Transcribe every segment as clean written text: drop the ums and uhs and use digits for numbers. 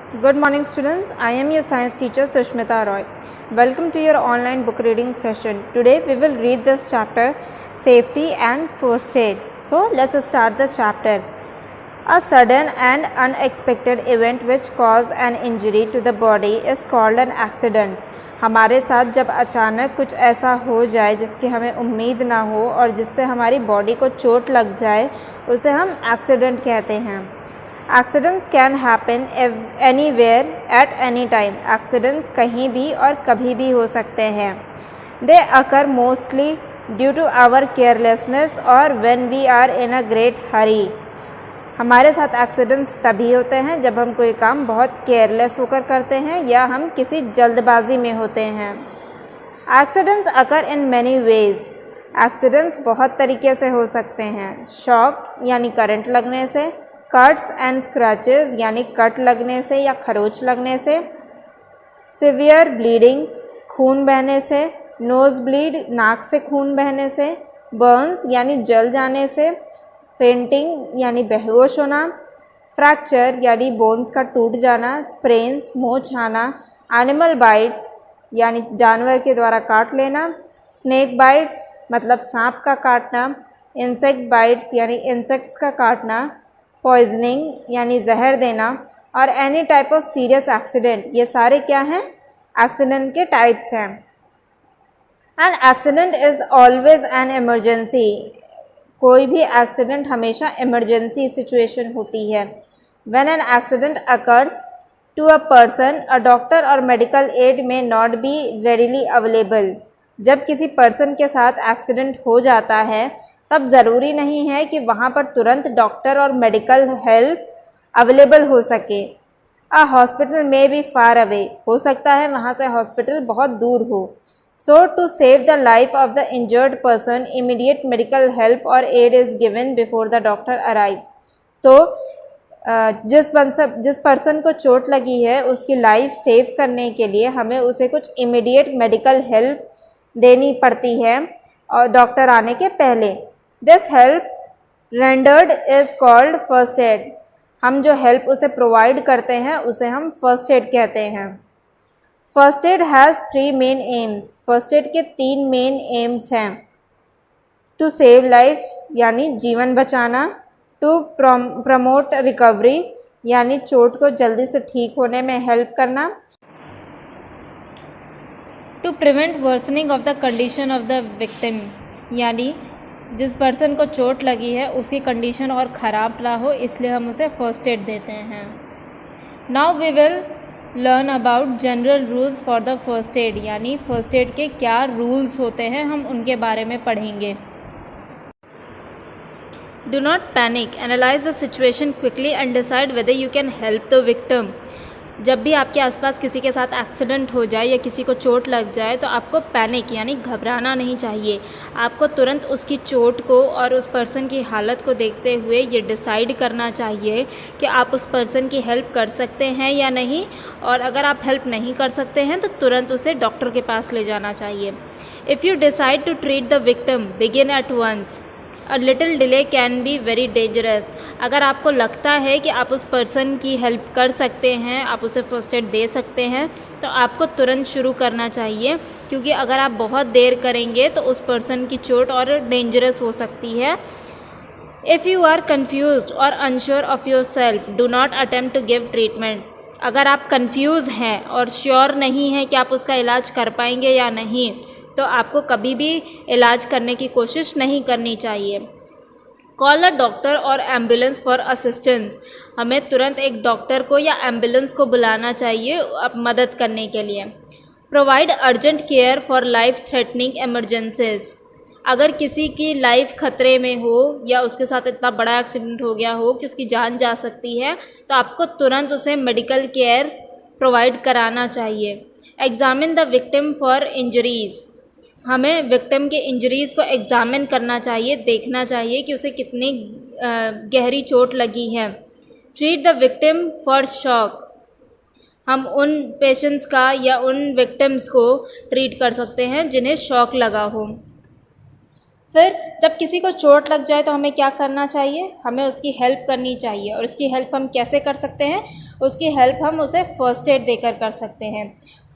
Good morning students, I am your science teacher Sushmita Roy. Welcome to your online book reading session. Today we will read this chapter Safety and First Aid. So let's start the chapter. A sudden and unexpected event which cause an injury to the body is called an accident. हमारे साथ जब अचानक कुछ ऐसा हो जाए जिसकी हमें उम्मीद ना हो और जिससे हमारी बॉडी को चोट लग जाए उसे हम एक्सीडेंट कहते हैं. Accidents can happen anywhere at any time. Accidents कहीं भी और कभी भी हो सकते हैं. They occur mostly due to our carelessness or when we are in a great hurry. हमारे साथ एक्सीडेंट्स तभी होते हैं जब हम कोई काम बहुत केयरलेस होकर करते हैं या हम किसी जल्दबाजी में होते हैं. Accidents occur in many ways. Accidents बहुत तरीके से हो सकते हैं. शॉक यानी करंट लगने से, कट्स एंड स्क्रैचेस यानी कट लगने से या खरोच लगने से, सिवियर ब्लीडिंग खून बहने से, नोज़ ब्लीड नाक से खून बहने से, बर्न्स यानी जल जाने से, फेंटिंग यानी बेहोश होना, फ्रैक्चर यानी बोन्स का टूट जाना, स्प्रेन्स मोच आना, एनिमल बाइट्स यानी जानवर के द्वारा काट लेना, स्नेक बाइट्स मतलब सांप का काटना, इंसेक्ट बाइट्स यानी इंसेक्ट्स का काटना, पॉइजनिंग यानी जहर देना और any type of serious accident. ये सारे क्या हैं? एक्सीडेंट के टाइप्स हैं. An accident is always an emergency. कोई भी एक्सीडेंट हमेशा इमरजेंसी सिचुएशन होती है. When an accident occurs to a person a doctor और medical aid may not be readily available. जब किसी पर्सन के साथ एक्सीडेंट हो जाता है तब ज़रूरी नहीं है कि वहाँ पर तुरंत डॉक्टर और मेडिकल हेल्प अवेलेबल हो सके. अ हॉस्पिटल में भी फार अवे. हो सकता है वहाँ से हॉस्पिटल बहुत दूर हो. So to save the life of the injured person immediate medical help और aid is given before the doctor arrives. तो जिस पर्सन को चोट लगी है उसकी लाइफ सेव करने के लिए हमें उसे कुछ इमीडिएट मेडिकल हेल्प देनी पड़ती है और डॉक्टर आने के पहले. This help rendered is called first aid. हम जो हेल्प उसे प्रोवाइड करते हैं उसे हम फर्स्ट एड कहते हैं. First aid has 3 main aims. First aid के 3 मेन एम्स हैं. टू सेव लाइफ यानी जीवन बचाना, टू प्रमोट रिकवरी यानी चोट को जल्दी से ठीक होने में हेल्प करना, to prevent worsening of the condition of the victim यानी जिस पर्सन को चोट लगी है उसकी कंडीशन और ख़राब ना हो इसलिए हम उसे फर्स्ट एड देते हैं. Now we will learn about general rules for the first aid यानी फर्स्ट एड के क्या रूल्स होते हैं हम उनके बारे में पढ़ेंगे. Do not panic. Analyse the situation quickly and decide whether you can help the victim. जब भी आपके आसपास किसी के साथ एक्सीडेंट हो जाए या किसी को चोट लग जाए तो आपको पैनिक यानी घबराना नहीं चाहिए. आपको तुरंत उसकी चोट को और उस पर्सन की हालत को देखते हुए ये डिसाइड करना चाहिए कि आप उस पर्सन की हेल्प कर सकते हैं या नहीं, और अगर आप हेल्प नहीं कर सकते हैं तो तुरंत उसे डॉक्टर के पास ले जाना चाहिए. If you decide to treat the victim begin at once. A little delay can be very dangerous. अगर आपको लगता है कि आप उस पर्सन की हेल्प कर सकते हैं, आप उसे फर्स्ट एड दे सकते हैं, तो आपको तुरंत शुरू करना चाहिए, क्योंकि अगर आप बहुत देर करेंगे तो उस पर्सन की चोट और डेंजरस हो सकती है. इफ़ यू आर कन्फ्यूज्ड और unsure of yourself do not attempt to give treatment. अगर आप कन्फ्यूज़ हैं और श्योर नहीं हैं कि आप उसका इलाज कर पाएंगे या नहीं तो आपको कभी भी इलाज करने की कोशिश नहीं करनी चाहिए. कॉल अ डॉक्टर और एम्बुलेंस फॉर असिस्टेंस. हमें तुरंत एक डॉक्टर को या एम्बुलेंस को बुलाना चाहिए मदद करने के लिए. Provide urgent care for life threatening emergencies. अगर किसी की लाइफ खतरे में हो या उसके साथ इतना बड़ा एक्सीडेंट हो गया हो कि उसकी जान जा सकती है तो आपको तुरंत उसे मेडिकल केयर प्रोवाइड कराना चाहिए. Examine the victim for injuries. हमें विक्टिम के इंजरीज़ को एग्ज़ामिन करना चाहिए, देखना चाहिए कि उसे कितनी गहरी चोट लगी है. Treat the victim for shock. हम उन पेशेंट्स का या उन विक्टिम्स को ट्रीट कर सकते हैं जिन्हें शॉक लगा हो. फिर जब किसी को चोट लग जाए तो हमें क्या करना चाहिए, हमें उसकी हेल्प करनी चाहिए। और उसकी हेल्प हम कैसे कर सकते हैं, उसकी हेल्प हम उसे फ़र्स्ट एड देकर कर सकते हैं।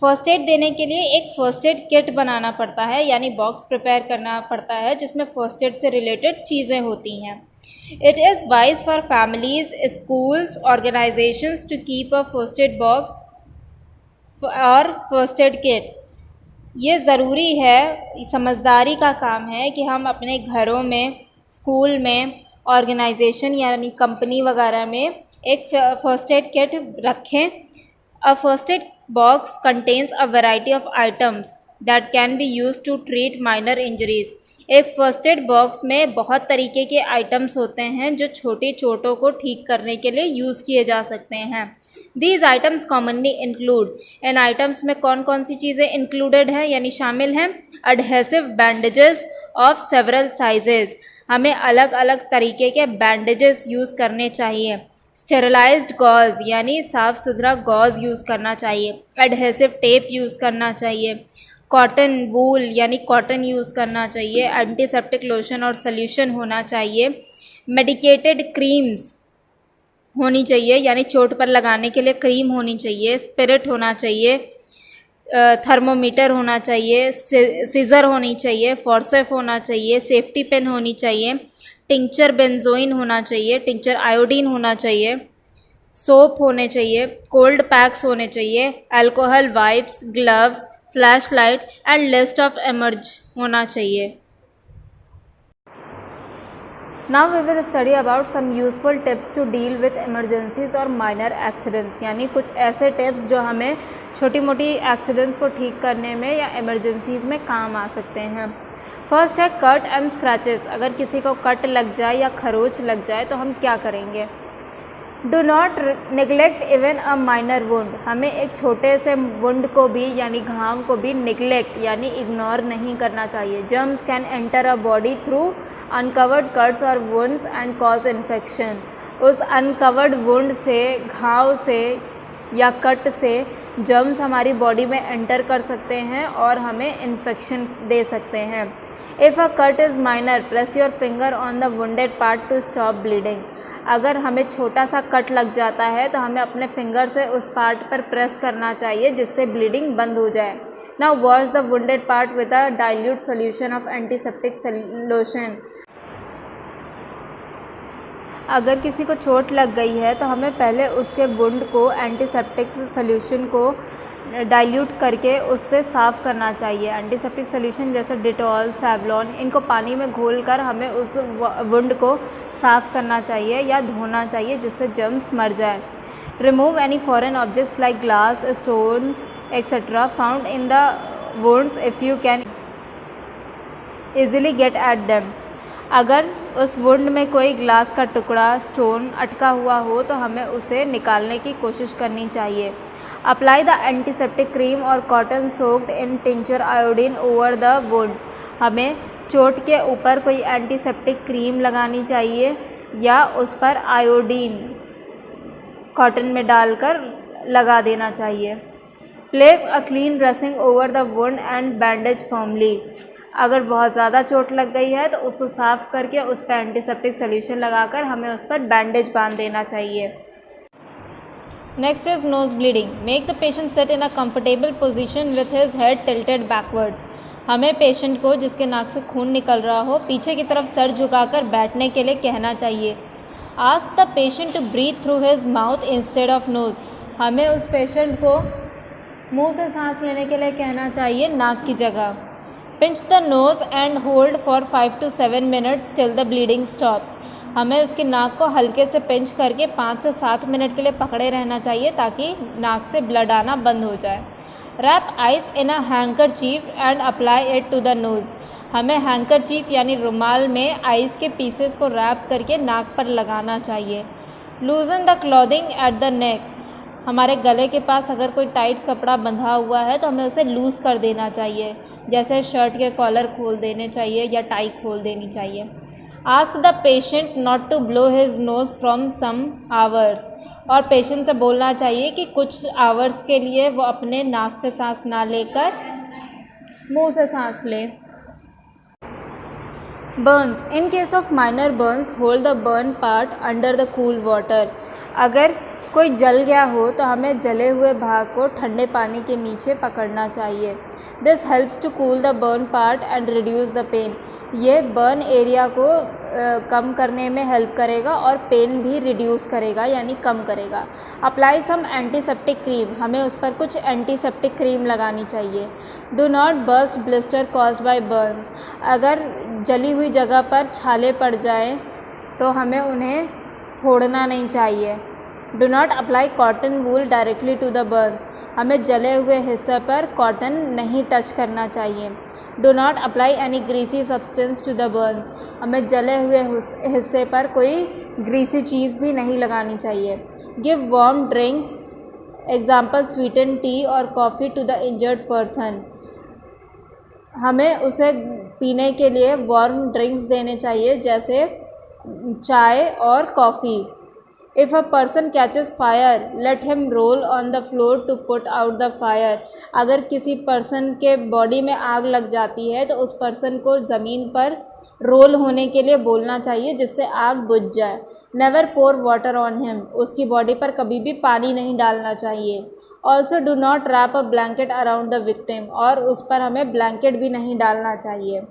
फ़र्स्ट एड देने के लिए एक फ़र्स्ट एड किट बनाना पड़ता है, यानी बॉक्स प्रिपेयर करना पड़ता है जिसमें फ़र्स्ट एड से रिलेटेड चीज़ें होती हैं। It is wise for families, schools, organisations to keep a first aid box और फर्स्ट एड किट। ये ज़रूरी है, समझदारी का काम है कि हम अपने घरों में, स्कूल में, ऑर्गेनाइजेशन यानी कंपनी वगैरह में एक फ़र्स्ट एड किट रखें। A first aid box contains a variety of items that can be use to treat minor injuries. एक फ़र्स्ट एड बॉक्स में बहुत तरीके के आइटम्स होते हैं जो छोटी चोटों को ठीक करने के लिए यूज़ किए जा सकते हैं। These items commonly include, in items में कौन कौन सी चीज़ें इंक्लूडेड हैं यानी शामिल हैं, adhesive bandages of several sizes, हमें अलग अलग तरीके के बैंडेजेस यूज़ करने चाहिए। स्टेरिलाइज्ड गॉज यानी साफ़ सुथरा गॉज यूज़ करना चाहिए। एडहेसिव टेप यूज़ करना चाहिए। कॉटन वूल यानी कॉटन यूज़ करना चाहिए। एंटीसेप्टिक लोशन और सॉल्यूशन होना चाहिए। मेडिकेटेड क्रीम्स होनी चाहिए यानी चोट पर लगाने के लिए क्रीम होनी चाहिए। स्पिरिट होना चाहिए। थर्मोमीटर होना चाहिए। सीज़र होनी चाहिए। फॉर्सेप होना चाहिए। सेफ्टी पिन होनी चाहिए। टिंचर बेंजोइन होना चाहिए। टिंचर आयोडीन होना चाहिए। सोप होने चाहिए। कोल्ड पैक्स होने चाहिए। Alcohol wipes, gloves, flash light and list of emerge होना चाहिए। Now we will study about some useful tips to deal with emergencies और माइनर एक्सीडेंट्स, यानी कुछ ऐसे टिप्स जो हमें छोटी मोटी एक्सीडेंट्स को ठीक करने में या इमरजेंसीज में काम आ सकते हैं। फर्स्ट है कट एंड स्क्रैचेस। अगर किसी को कट लग जाए या खरोच लग जाए तो हम क्या करेंगे। Do not neglect even a minor wound, हमें एक छोटे से वुंड को भी यानी घाव को भी निगलेक्ट यानी इग्नोर नहीं करना चाहिए। Germs can enter a body through uncovered cuts और वुंड्स एंड कॉज इन्फेक्शन। उस अनकवर्ड वुंड से, घाव से या कट से जर्म्स हमारी बॉडी में एंटर कर सकते हैं और हमें इन्फेक्शन दे सकते हैं। If a cut is minor, press your finger on the wounded part two stop bleeding. अगर हमें छोटा सा कट लग जाता है तो हमें अपने फिंगर से उस पार्ट पर प्रेस करना चाहिए जिससे ब्लीडिंग बंद हो जाए। Now wash the wounded part with a dilute solution of antiseptic lotion. अगर किसी को चोट लग गई है तो हमें पहले उसके वुंड को एंटीसेप्टिक सोल्यूशन को डाइल्यूट करके उससे साफ़ करना चाहिए। एंटीसेप्टिक सोल्यूशन जैसे डिटॉल, सैवलॉन, इनको पानी में घोलकर हमें उस वुंड को साफ़ करना चाहिए या धोना चाहिए जिससे जर्म्स मर जाए। Remove any foreign objects like glass, stones etcetera found in the wounds if you can easily get at them. अगर उस वुंड में कोई ग्लास का टुकड़ा, स्टोन अटका हुआ हो तो हमें उसे निकालने की कोशिश करनी चाहिए। अप्लाई द एंटीसेप्टिक क्रीम और cotton soaked in tincture iodine over the wound. हमें चोट के ऊपर कोई एंटीसेप्टिक क्रीम लगानी चाहिए या उस पर आयोडीन कॉटन में डालकर लगा देना चाहिए। Place a clean dressing over the wound and bandage firmly. अगर बहुत ज़्यादा चोट लग गई है तो उसको साफ़ करके उस पर एंटीसेप्टिक सोल्यूशन लगाकर हमें उस पर बैंडेज बांध देना चाहिए। Next is nose bleeding. Make the patient sit in a comfortable position with his head tilted backwards. हमें पेशेंट को जिसके नाक से खून निकल रहा हो पीछे की तरफ सर झुकाकर बैठने के लिए कहना चाहिए। Ask the patient to breathe through his mouth instead of nose. हमें उस पेशेंट को मुंह से सांस लेने के लिए कहना चाहिए, नाक की जगह। Pinch the nose and hold for 5 to 7 minutes till the bleeding stops। हमें उसकी नाक को हल्के से पिंच करके 5 से 7 मिनट के लिए पकड़े रहना चाहिए ताकि नाक से ब्लड आना बंद हो जाए। Wrap ice in a handkerchief and apply it to the nose. हमें हैंकरचीफ यानी रुमाल में आइस के पीसेस को रैप करके नाक पर लगाना चाहिए। लूजन the clothing at the neck. हमारे गले के पास अगर कोई टाइट कपड़ा बंधा हुआ है तो हमें उसे लूज़ कर देना चाहिए, जैसे शर्ट के कॉलर खोल देने चाहिए या टाई खोल देनी चाहिए। Ask the patient not to blow his nose from some hours. और पेशेंट से बोलना चाहिए कि कुछ आवर्स के लिए वो अपने नाक से सांस ना लेकर मुंह से सांस ले। Burns, in case of minor Burns hold the burn part under the cool water. अगर कोई जल गया हो तो हमें जले हुए भाग को ठंडे पानी के नीचे पकड़ना चाहिए। This helps to cool the burn part and reduce the pain. ये बर्न एरिया को कम करने में हेल्प करेगा और पेन भी रिड्यूस करेगा यानी कम करेगा। अप्लाई सम एंटीसेप्टिक क्रीम, हमें उस पर कुछ एंटीसेप्टिक क्रीम लगानी चाहिए। Do not burst blister caused by Burns, अगर जली हुई जगह पर छाले पड़ जाएं तो हमें उन्हें फोड़ना नहीं चाहिए। Do not apply cotton wool directly to the burns, हमें जले हुए हिस्से पर कॉटन नहीं टच करना चाहिए। Do not apply any greasy substance to the burns, हमें जले हुए हिस्से पर कोई ग्रीसी चीज़ भी नहीं लगानी चाहिए। Give warm drinks, example sweeten tea और coffee to the injured person, हमें उसे पीने के लिए वार्म ड्रिंक्स देने चाहिए जैसे चाय और coffee. If a person catches fire let him roll on the floor to put out the fire, अगर किसी पर्सन के बॉडी में आग लग जाती है तो उस पर्सन को ज़मीन पर रोल होने के लिए बोलना चाहिए जिससे आग बुझ जाए। Never pour water on him, उसकी बॉडी पर कभी भी पानी नहीं डालना चाहिए। Also do not wrap a blanket around the victim, और उस पर हमें ब्लैंकेट भी नहीं डालना चाहिए।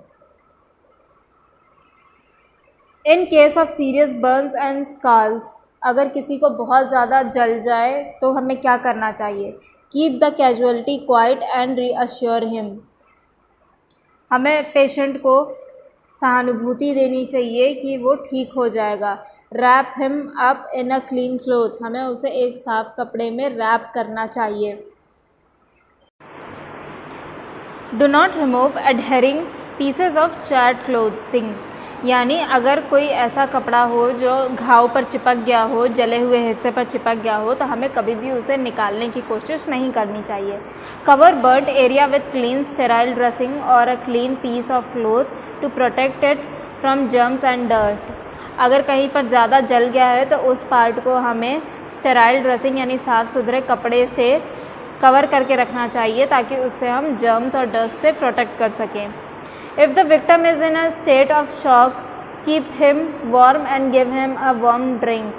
In case of serious burns and scalds, अगर किसी को बहुत ज़्यादा जल जाए तो हमें क्या करना चाहिए। Keep the casualty quiet and reassure him, हमें पेशेंट को सहानुभूति देनी चाहिए कि वो ठीक हो जाएगा। Wrap him up in a clean cloth, हमें उसे एक साफ कपड़े में रैप करना चाहिए। Do not remove adhering pieces of charred clothing, यानी अगर कोई ऐसा कपड़ा हो जो घाव पर चिपक गया हो, जले हुए हिस्से पर चिपक गया हो, तो हमें कभी भी उसे निकालने की कोशिश नहीं करनी चाहिए। Cover burned area with clean sterile dressing और a clean piece of cloth to protect it from germs and dust, अगर कहीं पर ज़्यादा जल गया है तो उस पार्ट को हमें स्टेराइल ड्रेसिंग यानी साफ़ सुथरे कपड़े से कवर करके रखना चाहिए ताकि उससे हम जर्म्स और डस्ट से प्रोटेक्ट कर सकें। If the victim is in a state of shock, keep him warm and give him a warm drink.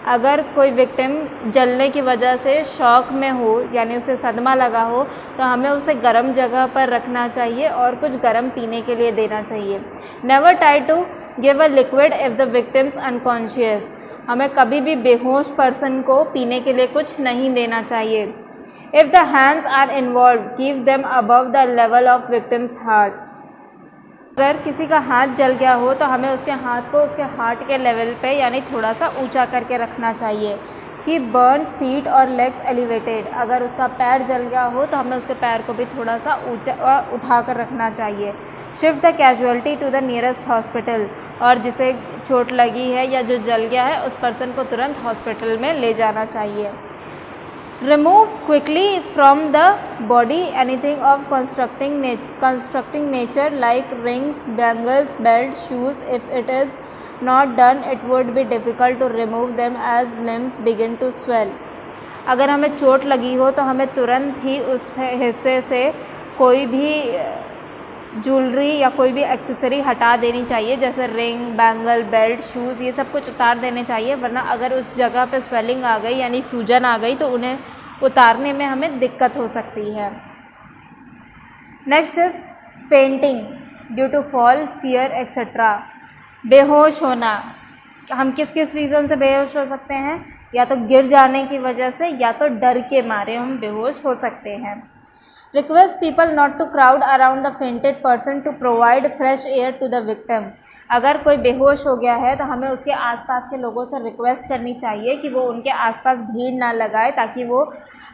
अगर कोई विक्टिम जलने की वजह से शॉक में हो यानी उसे सदमा लगा हो तो हमें उसे गर्म जगह पर रखना चाहिए और कुछ गर्म पीने के लिए देना चाहिए। Never try to give a liquid if the victim's unconscious, हमें कभी भी बेहोश पर्सन को पीने के लिए कुछ नहीं देना चाहिए। If the hands are involved, keep them above the level of victim's heart. अगर किसी का हाथ जल गया हो तो हमें उसके हाथ को उसके हार्ट के लेवल पे यानी थोड़ा सा ऊंचा करके रखना चाहिए। कि बर्न फीट और लेग्स एलिवेटेड, अगर उसका पैर जल गया हो तो हमें उसके पैर को भी थोड़ा सा ऊंचा उठा कर रखना चाहिए। Shift the casualty to the nearest hospital, और जिसे चोट लगी है या जो जल गया है उस पर्सन को तुरंत हॉस्पिटल में ले जाना चाहिए। Remove quickly from the body anything of constructing nature like rings, bangles, belts, shoes. If it is not done, it would be difficult to remove them as limbs begin to swell. अगर हमें चोट लगी हो तो हमें तुरंत ही उस हिस्से से कोई भी ज्वेलरी या कोई भी एक्सेसरी हटा देनी चाहिए, जैसे रिंग, बैंगल, बेल्ट, शूज़, ये सब कुछ उतार देने चाहिए, वरना अगर उस जगह पे स्वेलिंग आ गई यानी सूजन आ गई तो उन्हें उतारने में हमें दिक्कत हो सकती है। Next is fainting due to fall, fear etcetera, बेहोश होना। हम किस किस रीज़न से बेहोश हो सकते हैं, या तो गिर जाने की वजह से या तो डर के मारे हम बेहोश हो सकते हैं। Request people not to crowd around the fainted person to provide fresh air to the victim, अगर कोई बेहोश हो गया है तो हमें उसके आसपास के लोगों से रिक्वेस्ट करनी चाहिए कि वो उनके आसपास भीड़ ना लगाए ताकि वो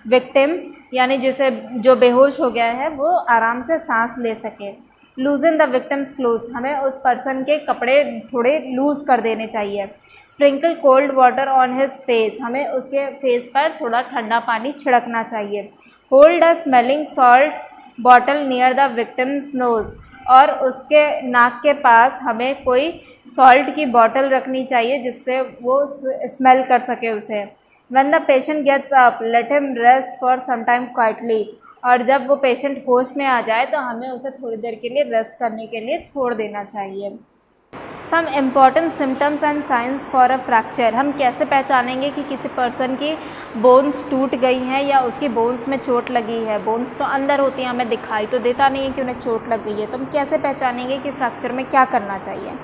विक्टिम यानी जिसे जो बेहोश हो गया है वो आराम से सांस ले सके। लूजन द विक्टिम्स क्लोथ्स, हमें उस पर्सन के कपड़े थोड़े लूज़ कर देने चाहिए। Sprinkle cold water on his face, हमें उसके फेस पर थोड़ा ठंडा पानी छिड़कना चाहिए। Hold a smelling salt bottle near the victim's nose, और उसके नाक के पास हमें कोई सॉल्ट की बॉटल रखनी चाहिए जिससे वो स्मेल कर सके उसे। When the patient gets up, let him rest for some time quietly, और जब वो पेशेंट होश में आ जाए तो हमें उसे थोड़ी देर के लिए रेस्ट करने के लिए छोड़ देना चाहिए। Some important symptoms and signs for a fracture. हम कैसे पहचानेंगे कि किसी पर्सन की बोन्स टूट गई हैं या उसकी बोन्स में चोट लगी है। बोन्स तो अंदर होती हैं, हमें दिखाई तो देता नहीं है कि उन्हें चोट लग गई है, तो हम कैसे पहचानेंगे कि फ्रैक्चर में क्या करना चाहिए।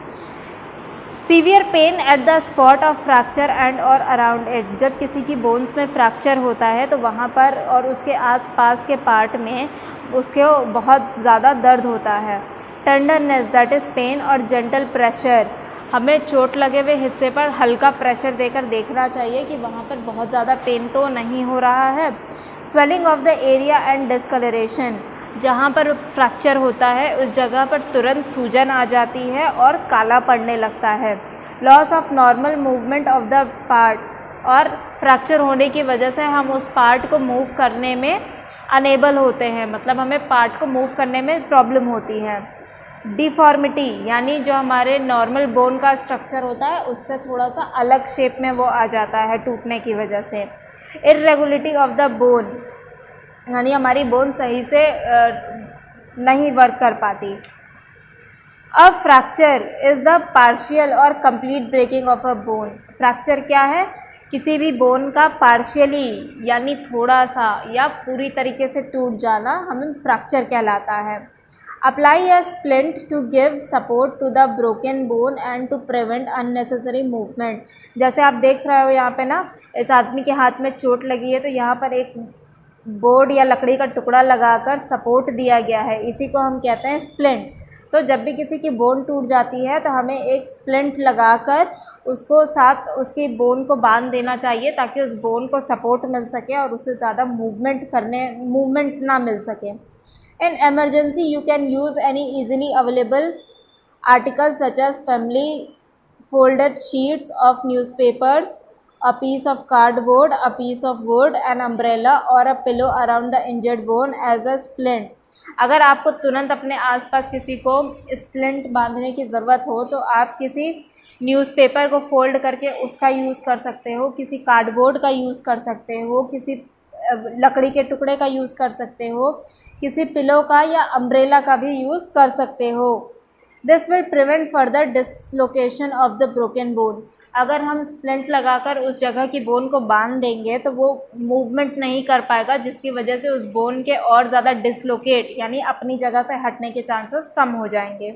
Severe pain at the spot of fracture and और अराउंड इट। जब किसी की बोन्स में फ्रैक्चर होता है तो वहाँ पर और उसके आसपास के पार्ट में उसके बहुत ज़्यादा दर्द होता है। टेंडरनेस दैट इज़ पेन और जेंटल प्रेशर। हमें चोट लगे हुए हिस्से पर हल्का प्रेशर देकर देखना चाहिए कि वहाँ पर बहुत ज़्यादा पेन तो नहीं हो रहा है। Swelling of the area and discolouration. जहाँ पर फ्रैक्चर होता है उस जगह पर तुरंत सूजन आ जाती है और काला पड़ने लगता है। Loss of normal movement of the part. और फ्रैक्चर होने की वजह से हम उस पार्ट को मूव करने में अनेबल होते हैं, मतलब हमें पार्ट को मूव करने में प्रॉब्लम होती है। डिफॉर्मिटी यानी जो हमारे नॉर्मल बोन का स्ट्रक्चर होता है उससे थोड़ा सा अलग शेप में वो आ जाता है टूटने की वजह से। इरेगुलरिटी ऑफ द बोन यानी हमारी बोन सही से नहीं वर्क कर पाती। A fracture is the partial और complete breaking of a bone. Fracture क्या है? किसी भी बोन का पार्शियली यानी थोड़ा सा या पूरी तरीके से टूट जाना हमें फ्रैक्चर कहलाता है। Apply a splint to give support to the broken bone and to prevent unnecessary movement. जैसे आप देख रहे हो यहाँ पे ना, इस आदमी के हाथ में चोट लगी है तो यहाँ पर एक बोर्ड या लकड़ी का टुकड़ा लगाकर सपोर्ट दिया गया है, इसी को हम कहते हैं स्प्लिंट। तो जब भी किसी की बोन टूट जाती है तो हमें एक स्प्लिंट लगाकर उसको साथ उसकी बोन को बांध देना चाहिए ताकि उस बोन को सपोर्ट मिल सके और उससे ज़्यादा मूवमेंट ना मिल सके। In emergency you can use any easily available articles such as family folded sheets of newspapers, a piece of cardboard, a piece of wood, an umbrella or a pillow around the injured bone as a splint। अगर आपको तुरंत अपने आसपास किसी को splint बांधने की ज़रूरत हो तो आप किसी न्यूज़पेपर को फोल्ड करके उसका यूज़ कर सकते हो, किसी कार्डबोर्ड का यूज़ कर सकते हो, किसी लकड़ी के टुकड़े का यूज़ कर सकते हो, किसी पिलो का या अम्ब्रेला का भी यूज़ कर सकते हो। This will prevent further dislocation of the broken bone. अगर हम स्प्लिंट लगाकर उस जगह की बोन को बांध देंगे तो वो मूवमेंट नहीं कर पाएगा, जिसकी वजह से उस बोन के और ज़्यादा डिसलोकेट यानी अपनी जगह से हटने के चांसेस कम हो जाएंगे।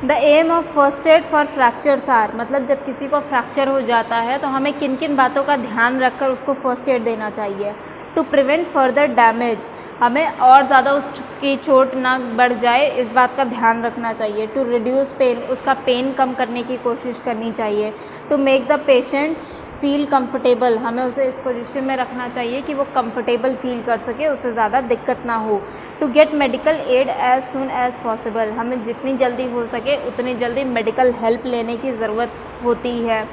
The aim of first aid for fractures are, मतलब जब किसी को फ्रैक्चर हो जाता है तो हमें किन किन बातों का ध्यान रखकर उसको फर्स्ट एड देना चाहिए। टू प्रिवेंट फर्दर डैमेज, हमें और ज़्यादा उसकी चोट ना बढ़ जाए इस बात का ध्यान रखना चाहिए। टू रिड्यूस पेन, उसका पेन कम करने की कोशिश करनी चाहिए। To make the patient feel comfortable, हमें उसे इस पोजीशन में रखना चाहिए कि वो कंफर्टेबल फील कर सके, उससे ज़्यादा दिक्कत ना हो। To get medical aid as soon as possible, हमें जितनी जल्दी हो सके उतनी जल्दी मेडिकल हेल्प लेने की ज़रूरत होती है।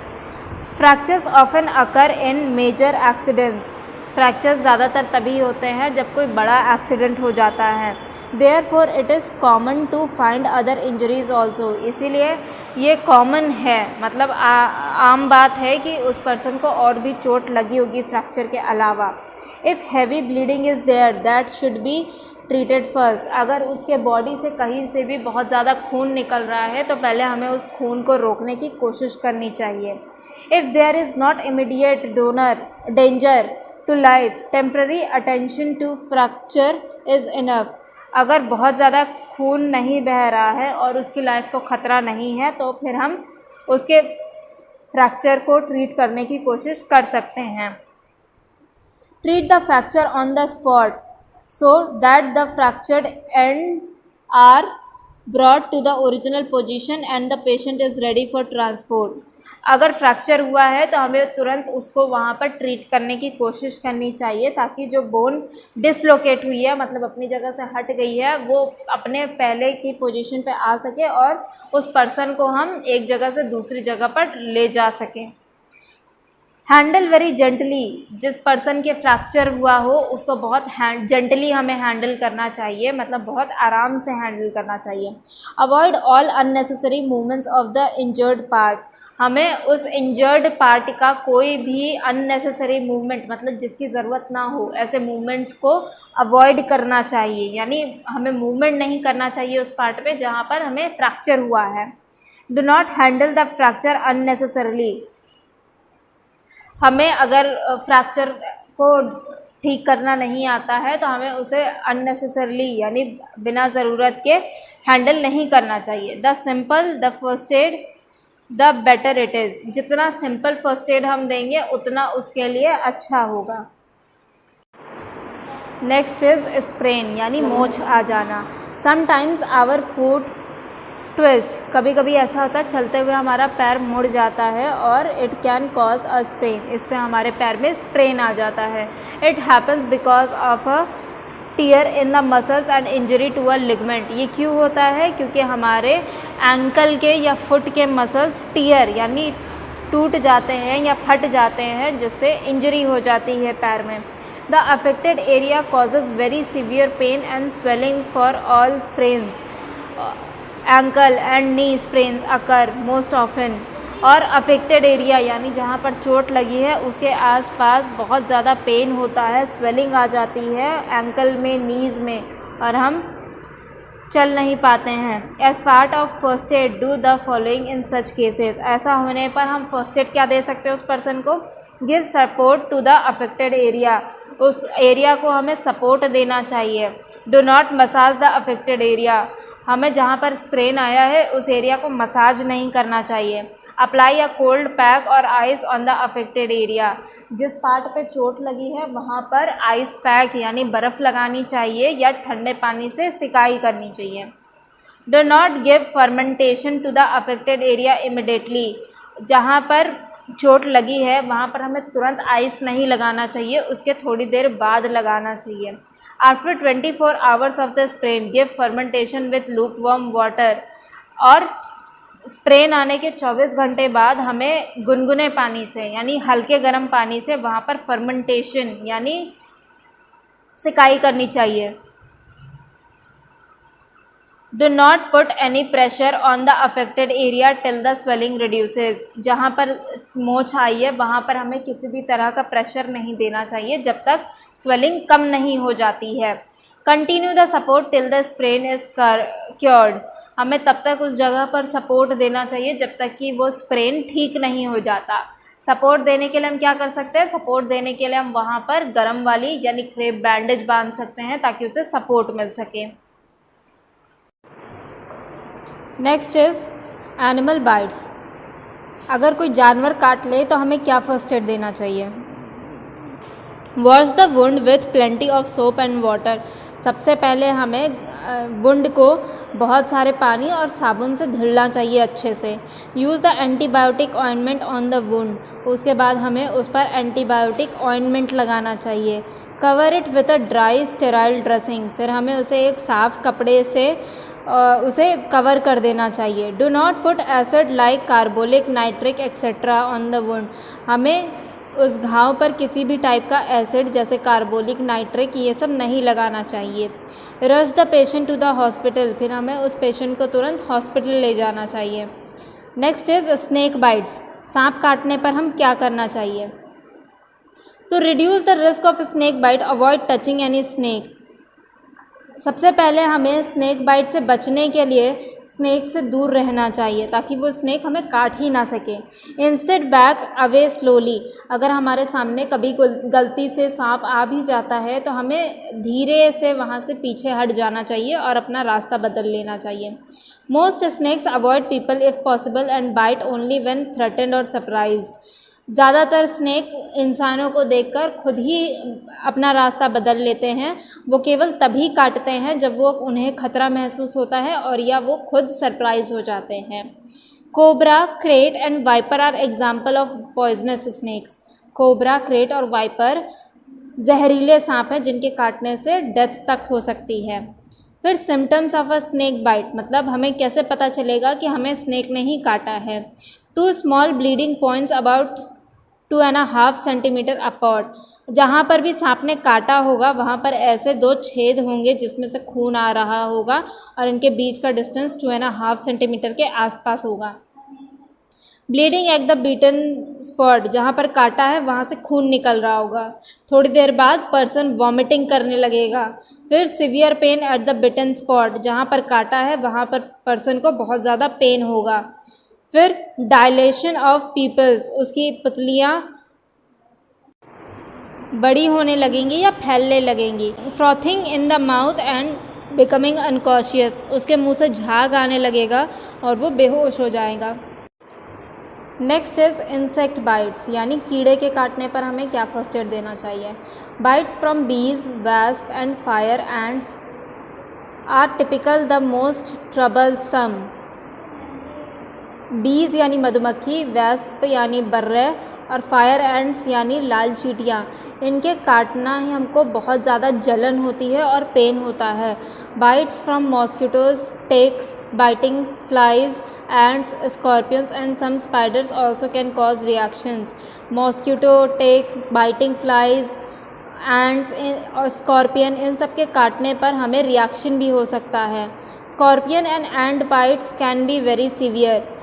फ्रैक्चर्स ऑफन अकर इन मेजर एक्सीडेंट्स, फ्रैक्चर्स ज़्यादातर तभी होते हैं जब कोई बड़ा एक्सीडेंट हो जाता है। Therefore it is common to find other injuries also, इसीलिए ये कॉमन है, मतलब आम बात है कि उस पर्सन को और भी चोट लगी होगी फ्रैक्चर के अलावा। If heavy bleeding is there that should be treated first, अगर उसके बॉडी से कहीं से भी बहुत ज़्यादा खून निकल रहा है तो पहले हमें उस खून को रोकने की कोशिश करनी चाहिए। If there is not immediate danger to life, temporary attention to fracture is enough, अगर बहुत ज़्यादा खून नहीं बह रहा है और उसकी लाइफ को ख़तरा नहीं है तो फिर हम उसके फ्रैक्चर को ट्रीट करने की कोशिश कर सकते हैं। Treat the fracture on the spot so that the fractured end are brought to the original position and the patient is ready for transport। अगर फ्रैक्चर हुआ है तो हमें तुरंत उसको वहाँ पर ट्रीट करने की कोशिश करनी चाहिए ताकि जो बोन डिसलोकेट हुई है, मतलब अपनी जगह से हट गई है, वो अपने पहले की पोजीशन पे आ सके और उस पर्सन को हम एक जगह से दूसरी जगह पर ले जा सकें। हैंडल वेरी जेंटली, जिस पर्सन के फ्रैक्चर हुआ हो उसको बहुत जेंटली हमें हैंडल करना चाहिए, मतलब बहुत आराम से हैंडल करना चाहिए। Avoid all unnecessary movements of the injured part, हमें उस इंजर्ड पार्ट का कोई भी अननेसेसरी मूवमेंट, मतलब जिसकी ज़रूरत ना हो, ऐसे मूवमेंट्स को अवॉइड करना चाहिए। यानी हमें मूवमेंट नहीं करना चाहिए उस पार्ट पे जहाँ पर हमें फ्रैक्चर हुआ है। Do not handle the fracture unnecessarily. हमें अगर फ्रैक्चर को ठीक करना नहीं आता है तो हमें उसे अननेसेसरली यानी बिना ज़रूरत के हैंडल नहीं करना चाहिए। The simple the first add the better it is. जितना सिंपल फर्स्ट एड हम देंगे उतना उसके लिए अच्छा होगा। नेक्स्ट इज स्प्रेन यानी मोच आ जाना। Sometimes our foot twist. कभी कभी ऐसा होता है चलते हुए हमारा पैर मुड़ जाता है और it can cause a sprain. इससे हमारे पैर में स्प्रेन आ जाता है। It happens because of a tear in the muscles and injury to a ligament. ये क्यों होता है? क्योंकि हमारे एंकल के या फुट के मसल्स टीयर यानी टूट जाते हैं या फट जाते हैं, जिससे इंजरी हो जाती है पैर में। The affected area causes very severe pain and swelling for all sprains. Ankle and knee sprains occur most often. और अफेक्टेड एरिया यानी जहाँ पर चोट लगी है उसके आसपास बहुत ज़्यादा पेन होता है, स्वेलिंग आ जाती है एंकल में, नीज़ में, और हम चल नहीं पाते हैं। As part of first aid do the following in such cases. ऐसा होने पर हम फर्स्ट एड क्या दे सकते हैं उस पर्सन को? Give support to the affected area. उस एरिया को हमें सपोर्ट देना चाहिए। Do not massage the affected area. हमें जहाँ पर स्प्रेन आया है उस एरिया को मसाज नहीं करना चाहिए। अप्लाई अ कोल्ड पैक और ice on the affected area. जिस पार्ट पे चोट लगी है वहाँ पर आइस पैक यानी बर्फ़ लगानी चाहिए या ठंडे पानी से सिकाई करनी चाहिए। Do not give fermentation to the affected area immediately. जहाँ पर चोट लगी है वहाँ पर हमें तुरंत आइस नहीं लगाना चाहिए, उसके थोड़ी देर बाद लगाना चाहिए। After 24 hours of the sprain give fermentation with look warm water. और स्प्रेन आने के 24 घंटे बाद हमें गुनगुने पानी से यानी हल्के गर्म पानी से वहाँ पर फर्मेंटेशन यानी सिकाई करनी चाहिए। Do not put any pressure on the affected area till the swelling reduces. जहाँ पर मोच आई है वहाँ पर हमें किसी भी तरह का प्रेशर नहीं देना चाहिए जब तक स्वेलिंग कम नहीं हो जाती है। Continue the support till the sprain is cured. हमें तब तक उस जगह पर सपोर्ट देना चाहिए जब तक कि वो स्प्रेन ठीक नहीं हो जाता। सपोर्ट देने के लिए हम क्या कर सकते हैं? सपोर्ट देने के लिए हम वहाँ पर गर्म वाली यानी क्रेप बैंडेज बांध सकते हैं ताकि उसे सपोर्ट मिल सके। Next is animal bytes. अगर कोई जानवर काट ले तो हमें क्या फर्स्ट एड देना चाहिए? Wash the wound with plenty of soap and water. सबसे पहले हमें वुंड को बहुत सारे पानी और साबुन से धुलना चाहिए अच्छे से। Use the antibiotic ointment on the wound. उसके बाद हमें उस पर एंटीबायोटिक ऑइंटमेंट लगाना चाहिए। Cover it with a dry sterile dressing. फिर हमें उसे एक साफ़ कपड़े से उसे कवर कर देना चाहिए। Do not put acid like carbolic, nitric etcetera on the wound. हमें उस घाव पर किसी भी टाइप का एसिड जैसे कार्बोलिक, नाइट्रिक ये सब नहीं लगाना चाहिए। Rush the patient to the hospital. फिर हमें उस पेशेंट को तुरंत हॉस्पिटल ले जाना चाहिए। Next is snake bites. सांप काटने पर हम क्या करना चाहिए? To reduce the risk of snake bite avoid touching any snake. सबसे पहले हमें स्नेक बाइट से बचने के लिए स्नेक से दूर रहना चाहिए ताकि वो स्नेक हमें काट ही ना सके। Instead back away slowly. अगर हमारे सामने कभी गलती से सांप आ भी जाता है तो हमें धीरे से वहाँ से पीछे हट जाना चाहिए और अपना रास्ता बदल लेना चाहिए। Most snakes avoid people if possible and bite only when threatened or surprised. ज़्यादातर स्नेक इंसानों को देखकर खुद ही अपना रास्ता बदल लेते हैं। वो केवल तभी काटते हैं जब वो उन्हें खतरा महसूस होता है और या वो खुद सरप्राइज हो जाते हैं। Cobra, krait and viper are example of poisonous snakes. Cobra, krait और वाइपर जहरीले सांप हैं जिनके काटने से डेथ तक हो सकती है। फिर symptoms of a snake bite, मतलब हमें कैसे पता चलेगा कि हमें स्नेक ने ही काटा है। 2 small bleeding points about 2.5 centimetre apart. जहाँ पर भी सांप ने काटा होगा वहाँ पर ऐसे 2 छेद होंगे जिसमें से खून आ रहा होगा और इनके बीच का डिस्टेंस 2.5 सेंटीमीटर के आसपास होगा। Bleeding at the beaten spot, जहाँ पर काटा है वहाँ से खून निकल रहा होगा। थोड़ी देर बाद पर्सन वॉमिटिंग करने लगेगा। फिर severe pain at the bitten spot, जहाँ पर काटा है वहाँ पर पर्सन को बहुत ज़्यादा पेन होगा। फिर डायलेशन ऑफ पीपल्स, उसकी पुतलियाँ बड़ी होने लगेंगी या फैलने लगेंगी। Frothing in the mouth and becoming unconscious, उसके मुंह से झाग आने लगेगा और वो बेहोश हो जाएगा। नेक्स्ट इज इंसेक्ट बाइट्स, यानी कीड़े के काटने पर हमें क्या फर्स्ट एड देना चाहिए। Bites from bees, wasp and fire ants are typical the most troublesome. Bees यानी मधुमक्खी, वैस्प यानी बर्रे और फायर एंड्स यानी लाल चींटियाँ, इनके काटना ही हमको बहुत ज़्यादा जलन होती है और पेन होता है। Bites from mosquitoes, ticks, biting flies, ants, scorpions and some spiders also can cause reactions. Mosquito, tick, biting flies, ants और स्कॉर्पियन, इन सब के काटने पर हमें रिएक्शन भी हो सकता है। Scorpion and ant bytes can be very severe.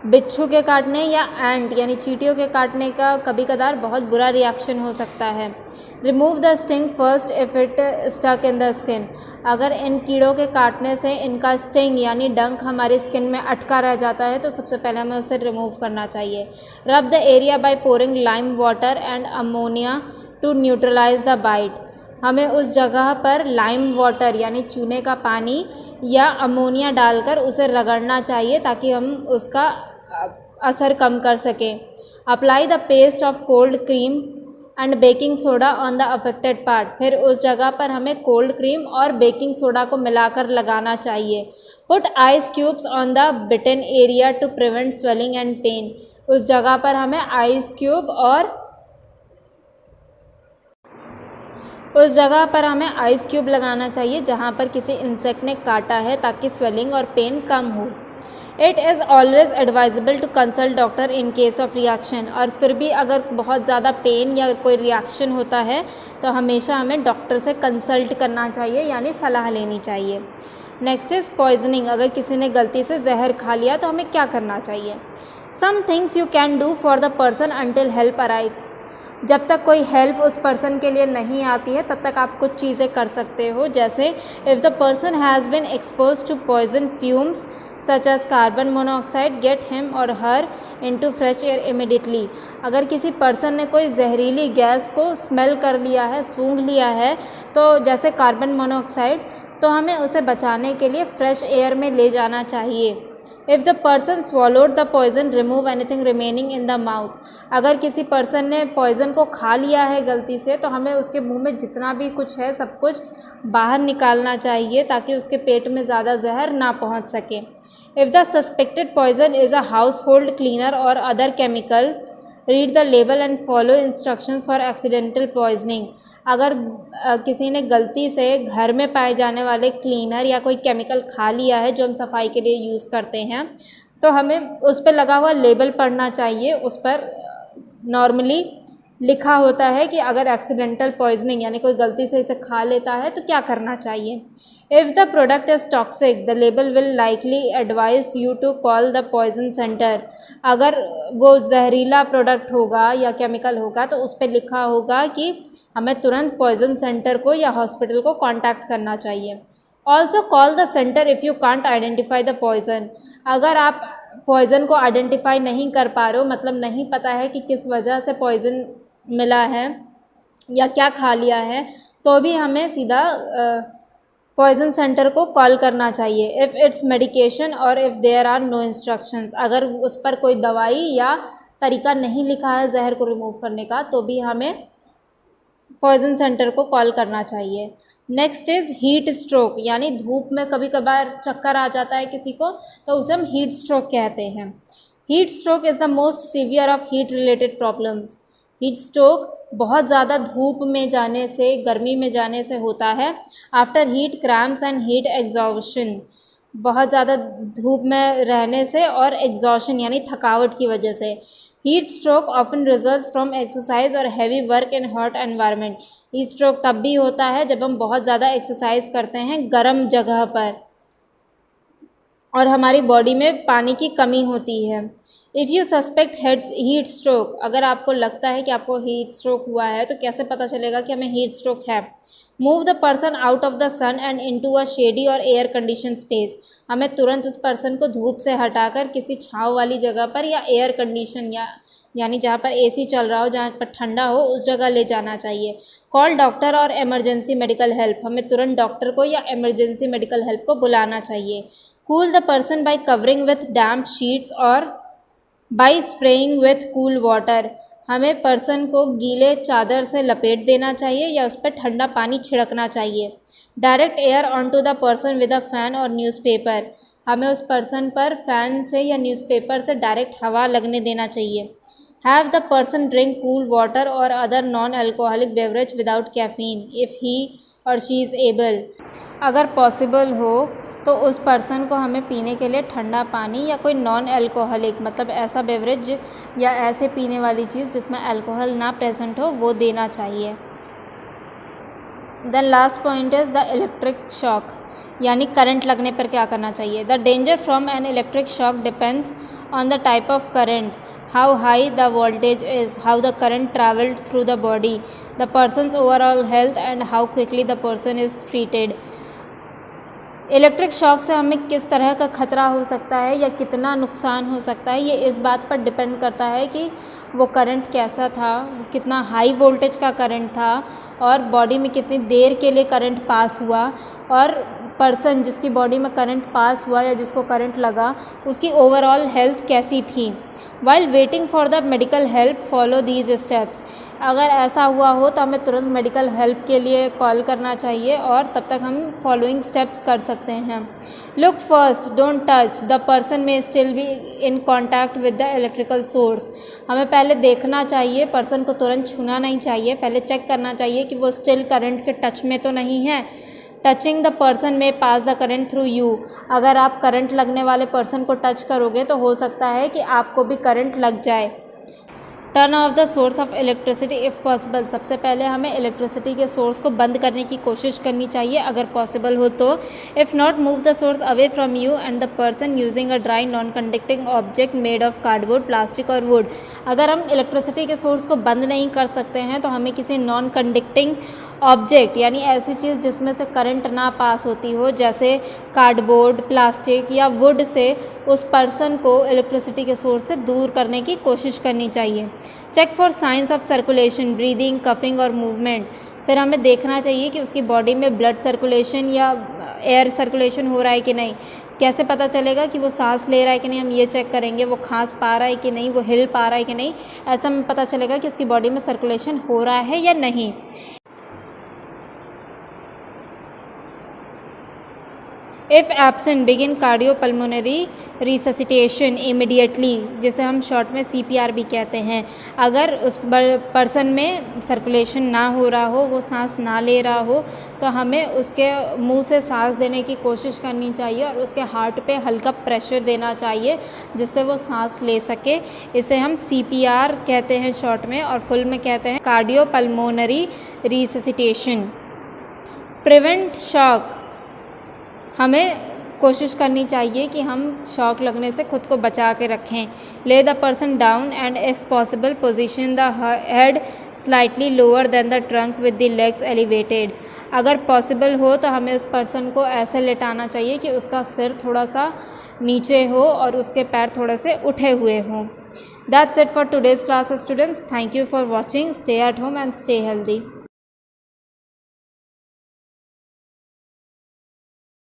बिच्छू के काटने या एंट यानी चींटियों के काटने का कभी कदार बहुत बुरा रिएक्शन हो सकता है। Remove the sting first if it stuck in the skin, अगर इन कीड़ों के काटने से इनका स्टिंग यानी डंक हमारी स्किन में अटका रह जाता है तो सबसे पहले हमें उसे रिमूव करना चाहिए। Rub the area by pouring lime water and ammonia to neutralise the bite, हमें उस जगह पर लाइम वाटर यानी चूने का पानी या अमोनिया डालकर उसे रगड़ना चाहिए ताकि हम उसका असर कम कर सकें। Apply the paste of cold cream and baking soda on the affected part, फिर उस जगह पर हमें कोल्ड क्रीम और बेकिंग सोडा को मिलाकर लगाना चाहिए। Put ice cubes on the bitten area to prevent swelling and pain, उस जगह पर हमें आइस क्यूब लगाना चाहिए जहाँ पर किसी इंसेक्ट ने काटा है ताकि स्वेलिंग और पेन कम हो। It is always advisable to consult doctor in case of reaction, और फिर भी अगर बहुत ज़्यादा पेन या कोई रिएक्शन होता है तो हमेशा हमें डॉक्टर से कंसल्ट करना चाहिए यानी सलाह लेनी चाहिए। नेक्स्ट इज़ पॉइजनिंग, अगर किसी ने गलती से जहर खा लिया तो हमें क्या करना चाहिए। Some things you can do for the person until help arrives, जब तक कोई हेल्प उस पर्सन के लिए नहीं आती है तब तक आप कुछ चीज़ें कर सकते हो, जैसे if the person has been expose to poison fumes such as carbon monoxide, get him और her into fresh air immediately, अगर किसी पर्सन ने कोई जहरीली गैस को स्मेल कर लिया है, सूंघ लिया है, तो जैसे कार्बन मोनोऑक्साइड, तो हमें उसे बचाने के लिए फ्रेश एयर में ले जाना चाहिए। If the person swallowed the poison, remove anything remaining in the mouth, अगर किसी पर्सन ने पॉइजन को खा लिया है गलती से तो हमें उसके मुंह में जितना भी कुछ है सब कुछ बाहर निकालना चाहिए ताकि उसके पेट में ज़्यादा जहर ना पहुंच सके। If the suspected poison is a household cleaner और other chemical, read the label and follow instructions for accidental poisoning, अगर किसी ने गलती से घर में पाए जाने वाले क्लीनर या कोई केमिकल खा लिया है जो हम सफाई के लिए यूज़ करते हैं तो हमें उस पर लगा हुआ लेबल पढ़ना चाहिए। उस पर नॉर्मली लिखा होता है कि अगर एक्सीडेंटल पॉइजनिंग यानी कोई गलती से इसे खा लेता है तो क्या करना चाहिए। If the product is toxic, the label will likely advise you to call the poison centre, अगर वो जहरीला प्रोडक्ट होगा या केमिकल होगा तो उस पर लिखा होगा कि हमें तुरंत पॉइजन सेंटर को या हॉस्पिटल को कांटेक्ट करना चाहिए। Also call the centre if you can't identify the poison, अगर आप पॉइजन को आइडेंटिफाई नहीं कर पा रहे हो, मतलब नहीं पता है कि किस वजह से पॉइजन मिला है या क्या खा लिया है, तो भी हमें सीधा पॉइजन सेंटर को कॉल करना चाहिए। If it's medication or if there are no instructions, अगर उस पर कोई दवाई या तरीका नहीं लिखा है जहर को रिमूव करने का तो भी हमें पॉइजन सेंटर को कॉल करना चाहिए। नेक्स्ट इज़ हीट स्ट्रोक, यानी धूप में कभी कभार चक्कर आ जाता है किसी को तो उसे हम हीट स्ट्रोक कहते हैं। Heat stroke is the most severe of heat related problems, heat stroke बहुत ज़्यादा धूप में जाने से, गर्मी में जाने से होता है। After heat cramps and heat exhaustion, बहुत ज़्यादा धूप में रहने से और एग्जॉशन यानी थकावट की वजह से। Heat stroke often results from exercise और heavy work in hot environment, heat stroke तब भी होता है जब हम बहुत ज़्यादा एक्सरसाइज करते हैं गर्म जगह पर और हमारी बॉडी में पानी की कमी होती है। If you suspect heat stroke, अगर आपको लगता है कि आपको हीट स्ट्रोक हुआ है तो कैसे पता चलेगा कि हमें हीट स्ट्रोक है? Move the person out of the sun and into a shady or air condition space, हमें तुरंत उस पर्सन को धूप से हटाकर किसी छाँव वाली जगह पर या एयर कंडीशन यानी जहाँ पर एसी चल रहा हो, जहाँ पर ठंडा हो, उस जगह ले जाना चाहिए। कॉल डॉक्टर और इमरजेंसी मेडिकल हेल्प, हमें तुरंत डॉक्टर को या इमरजेंसी मेडिकल हेल्प को बुलाना चाहिए। Cool the person by covering with damp sheets और by spraying with cool water, हमें पर्सन को गीले चादर से लपेट देना चाहिए या उस पर ठंडा पानी छिड़कना चाहिए। Direct air on to the person with a fan or newspaper, हमें उस पर्सन पर फैन से या न्यूज़पेपर से डायरेक्ट हवा लगने देना चाहिए। Have the person drink cool water और other non alcoholic beverage without caffeine if he और शी इज़ एबल, अगर पॉसिबल हो तो उस पर्सन को हमें पीने के लिए ठंडा पानी या कोई नॉन अल्कोहलिक मतलब ऐसा बेवरेज या ऐसे पीने वाली चीज़ जिसमें अल्कोहल ना प्रेजेंट हो वो देना चाहिए। Then last point is the electric shock, यानी करंट लगने पर क्या करना चाहिए। The danger from an electric shock depends on the type of current, how high the voltage is, how the current traveled through the body, the person's overall health and how quickly the person is treated। Electric shock से हमें किस तरह का खतरा हो सकता है या कितना नुकसान हो सकता है, ये इस बात पर डिपेंड करता है कि वो करंट कैसा था, कितना हाई वोल्टेज का करंट था और बॉडी में कितनी देर के लिए करंट पास हुआ और पर्सन जिसकी बॉडी में करंट पास हुआ या जिसको करंट लगा उसकी ओवरऑल हेल्थ कैसी थी। While waiting for the medical help follow these steps, अगर ऐसा हुआ हो तो हमें तुरंत मेडिकल हेल्प के लिए कॉल करना चाहिए और तब तक हम फॉलोइंग स्टेप्स कर सकते हैं। Look first, don't touch, the person may still be in contact with the electrical source, हमें पहले देखना चाहिए, पर्सन को तुरंत छूना नहीं चाहिए, पहले चेक करना चाहिए कि वो स्टिल करंट के टच में तो नहीं है। टचिंग द पर्सन में पास द करंट थ्रू यू, अगर आप करंट लगने वाले पर्सन को टच करोगे तो हो सकता है कि आपको भी करंट लग जाए। Turn off the source of electricity if possible, सबसे पहले हमें इलेक्ट्रिसिटी के सोर्स को बंद करने की कोशिश करनी चाहिए अगर पॉसिबल हो तो। If not, move the source away from you and the person using a dry non conducting object made of cardboard, plastic और वुड, अगर हम इलेक्ट्रिसिटी के सोर्स को बंद नहीं कर सकते हैं तो हमें किसी नॉन कंडक्टिंग ऑब्जेक्ट यानी ऐसी चीज़ जिसमें से करंट ना पास होती हो जैसे कार्डबोर्ड, प्लास्टिक या वुड से उस पर्सन को इलेक्ट्रिसिटी के सोर्स से दूर करने की कोशिश करनी चाहिए। Check for signs of circulation, breathing, coughing or movement, फिर हमें देखना चाहिए कि उसकी बॉडी में ब्लड सर्कुलेशन या एयर सर्कुलेशन हो रहा है कि नहीं। कैसे पता चलेगा कि वो सांस ले रहा है कि नहीं, हम ये चेक करेंगे। वो खांस पा रहा है कि नहीं, वो हिल पा रहा है कि नहीं, ऐसा हमें पता चलेगा कि उसकी बॉडी में सर्कुलेशन हो रहा है या नहीं। If absent, begin cardiopulmonary resuscitation immediately, जिसे हम शॉर्ट में CPR भी कहते हैं। अगर उस पर्सन में सर्कुलेशन ना हो रहा हो, वो सांस ना ले रहा हो, तो हमें उसके मुंह से सांस देने की कोशिश करनी चाहिए और उसके हार्ट पे हल्का प्रेशर देना चाहिए जिससे वो सांस ले सके। इसे हम CPR कहते हैं शॉर्ट में और फुल में कहते हैं कार्डियोपल्मोनरी रिससिटेशन। प्रिवेंट शॉक, हमें कोशिश करनी चाहिए कि हम शॉक लगने से खुद को बचा के रखें। ले the person down and if possible position the head slightly lower than the trunk with the legs elevated, अगर पॉसिबल हो तो हमें उस पर्सन को ऐसे लेटाना चाहिए कि उसका सिर थोड़ा सा नीचे हो और उसके पैर थोड़े से उठे हुए हों। That's it for today's class students. Thank you for watching. Stay at home and stay healthy.